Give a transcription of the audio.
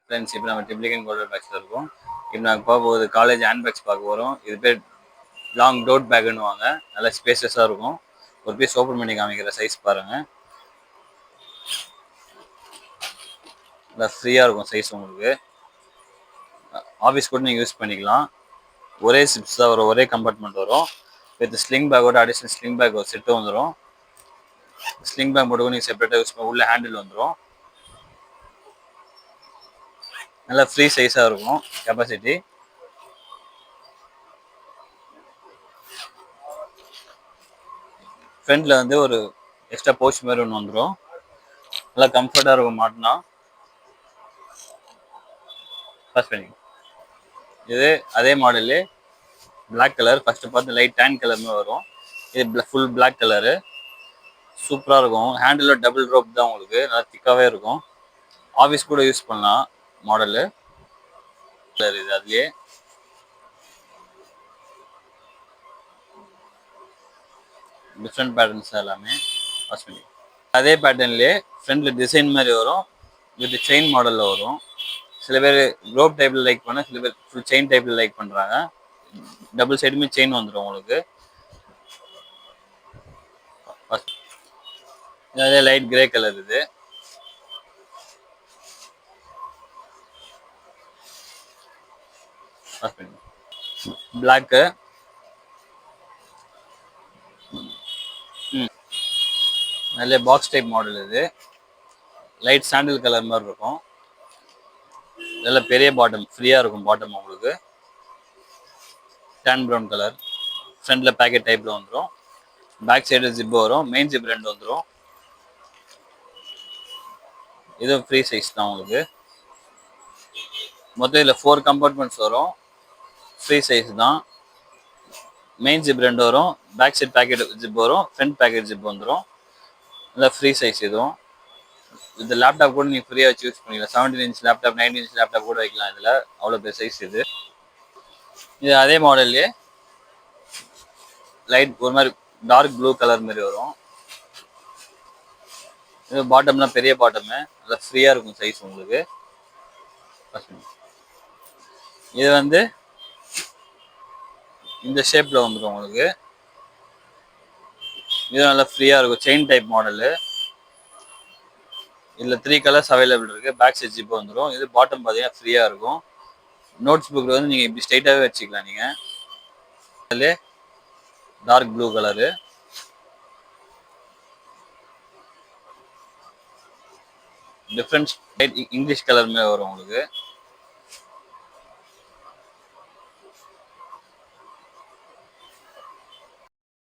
Friends, இப்போ நம்ம டிப்ளிகன் Coulter பேக்ஸில் இருக்கோம். இப்போ நாங்கள் போக போகுது காலேஜ் ஹேண்ட் பேக்ஸ் பார்க்க போகிறோம். இது பேர் லாங் டோட் பேக்குன்னு வாங்க. நல்லா ஸ்பேஷஸாக இருக்கும். ஒரு பீஸ் ஓப்பன் பண்ணி காமிக்கிற சைஸ் பாருங்கள். நல்லா ஃப்ரீயாக இருக்கும் சைஸ் உங்களுக்கு. ஆஃபீஸ் கூட நீங்கள் யூஸ் பண்ணிக்கலாம். ஒரே சிப்ஸ் தான் வரும், ஒரே கம்பார்ட்மெண்ட் வரும். வித் ஸ்லிங் பேக்கோட அடிஷனல் ஸ்லிங் பேக் ஒரு செட்டு வந்துடும். ஸ்லிங் பேக் மட்டும் நீங்கள் செப்பரேட்டாக யூஸ் பண்ண உள்ள ஹேண்டில் வந்துடும். நல்லா ஃப்ரீ சைஸாக இருக்கும். கெப்பாசிட்டி ஃப்ரண்ட்ல வந்து ஒரு எக்ஸ்ட்ரா பவுச் மாதிரி ஒன்று வந்துடும். நல்லா கம்ஃபர்ட்டாக இருக்கும் மாட்டினா. ஃபர்ஸ்ட் பண்ணி இது அதே மாடலு பிளாக் கலர். ஃபர்ஸ்ட் பார்த்து லைட் டேன் கலர்னு வரும். இது ஃபுல் பிளாக் கலரு. சூப்பராக இருக்கும். ஹேண்டில் டபுள் ரோப் தான் உங்களுக்கு. நல்லா திக்காகவே இருக்கும். ஆஃபீஸ் கூட யூஸ் பண்ணலாம் மாடலு. கலர் இது அதுலேயே டிஃப்ரெண்ட் பேட்டர்ன்ஸ் எல்லாமே ஃபர்ஸ்ட் பண்ணி அதே பேட்டர்ன்லேயே ஃப்ரண்ட்ல டிசைன் மாதிரி வரும். வித் செயின் மாடலில் வரும். சில பேர் ரோப் டைப்ல லைக் பண்ண, சில பேர் ஃபுல் செயின் டைப்ல லைக் பண்றாங்க. டபுள் சைடுமே செயின் வந்துடும் உங்களுக்கு. அதே லைட் கிரே கலர். இது பிளாக்கு. நல்ல பாக்ஸ் டைப் மாடல். இது லைட் சாண்டில் கலர் மாதிரி இருக்கும். நல்ல பெரிய பாட்டம், ஃப்ரீயா இருக்கும் பாட்டம் உங்களுக்கு. Tan brown colour. ஃப்ரண்ட்ல பேக்கெட் டைப்ல வந்துடும். பேக் சைடு ஜிப் வரும். மெயின் ஜிப் 2 வந்துடும். இதுவும் ஃப்ரீ சைஸ் தான் உங்களுக்கு. மொத்தம் இதில் 4 கம்பார்ட்மெண்ட்ஸ் வரும். ஃப்ரீ சைஸ் தான். மெயின் ஜிப் 2 வரும். பேக் சைட் பேக்கெட் ஜிப் வரும். ஃப்ரண்ட் பேக்கெட் ஜிப் வந்துடும். நல்லா ஃப்ரீ சைஸ். இதுவும் இந்த லேப்டாப் கூட நீங்கள் ஃப்ரீயாக வச்சு யூஸ் பண்ணிக்கலாம். 17 இன்ச் லேப்டாப், 19 இன்ச் லேப்டாப் கூட வைக்கலாம். இதில் அவ்வளோ பெரிய சைஸ் இது. இது அதே மாடல்லே லைட் ஒரு மாதிரி டார்க் ப்ளூ கலர் மாதிரி வரும். இது பாட்டம்லாம் பெரிய பாட்டமு. நல்லா ஃப்ரீயாக இருக்கும் சைஸ் உங்களுக்கு. இது வந்து இந்த ஷேப்பில் வந்துடும் உங்களுக்கு. இது நல்லா ஃப்ரீயாக இருக்கும். Chain type model. இதில் 3 கலர்ஸ் அவைலபிள் இருக்குது. பேக் சைட் ஜிப் வந்துடும். இது பாட்டம் பார்த்தீங்கன்னா ஃப்ரீயாக இருக்கும். நோட்ஸ் புக்கில் வந்து நீங்கள் இப்படி ஸ்ட்ரைட்டாகவே வச்சுக்கலாம். நீங்கள் அதில் dark blue colour. Different English colour மாதிரி வரும் உங்களுக்கு.